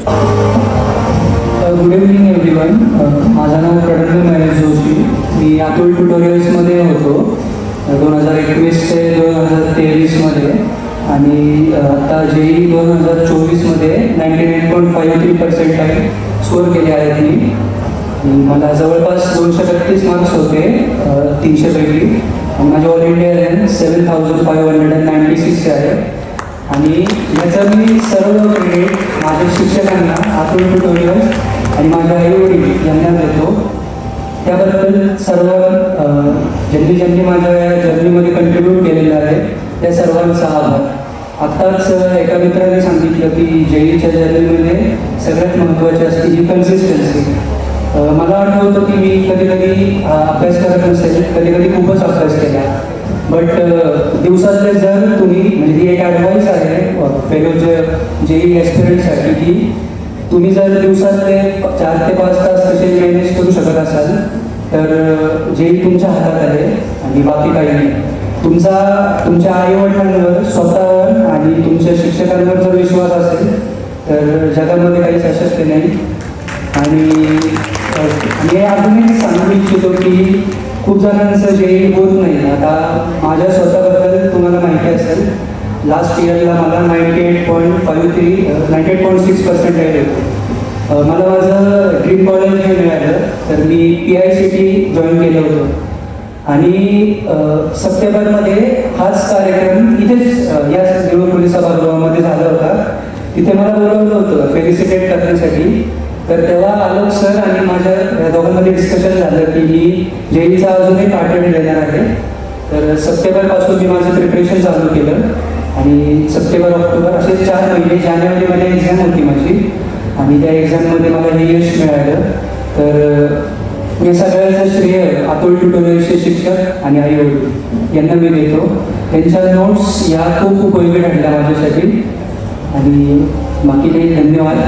Good evening everyone. माझं नाव प्रणव महेश जोशी. मी अतुल ट्युटोरियल्समध्ये होतो 2021 ते 2023मध्ये आणि आता JEE 2024मध्ये 99.53% स्कोअर केले आहेत मी. मला जवळपास 232 मार्क्स होते 300पैकी आणि माझे ऑल इंडिया रँक 7596 आहे. आणि याचं मी सर्व क्रेडिट माझ्या शिक्षकांना, अतुल ट्युटोरियल्स आणि माझ्या आईवडील यांना देतो. त्याबद्दल सर्व ज्यांनी माझ्या या जर्नीमध्ये कंट्रीब्यूट केलेलं आहे त्या सर्वांचा आभार. आत्ताच एका मित्राने सांगितलं की JEEच्या जर्नीमध्ये सगळ्यात महत्त्वाची असते ही कन्सिस्टन्सी. मला आठवतं की मी कधी अभ्यास करत नसेल, कधी खूपच अभ्यास केला. बट दिवसातले जर तुम्ही, म्हणजे ही एक ॲडवाईस आहे फेलो JEE ॲस्पिरंटसाठी, की तुम्ही जर दिवसातले 4 ते 5 तास कसे मॅनेज करू शकत असाल तर JEE तुमच्या हातात आहे आणि बाकी काही नाही. तुमच्या आईवडिलांवर, स्वतःवर आणि तुमच्या शिक्षकांवर जर विश्वास असेल तर जगामध्ये काहीच अशक्य नाही. आणि मी अजून एक सांगू इच्छितो की खूप जणांचं JEE होत नाही. आता माझ्या स्वतःबद्दल तुम्हाला माहिती असेल, लास्ट इयरला मला 98.6% होतं. मला माझं ड्रीम कॉलेज हे मिळालं तर मी PICT जॉईन केलं होतं आणि सप्टेंबरमध्ये हाच कार्यक्रम इथेच याच देवळखोली सभागृहामध्ये झाला होता. तिथे मला बोलवलं होतं फेलिसिटेट करण्यासाठी. तर तेव्हा आलोक सर आणि माझ्या या दोघांमध्ये डिस्कशन झालं की मी JEEचा अजून एक अटेम्प्ट देणार आहे. तर सप्टेंबरपासून मी माझं प्रिपरेशन चालू केलं आणि सप्टेंबर, ऑक्टोबर असे 4 महिने, जानेवारीमध्ये एक्झाम होती माझी आणि त्या एक्झाममध्ये मला हे यश मिळालं. तर या सगळ्याचं श्रेय अतुल ट्युटोरियल्सचे शिक्षक आणि आईवडील यांना मी देतो. त्यांच्या नोट्स या खूप उपयोगी ठरल्या माझ्यासाठी आणि बाकी काही धन्यवाद.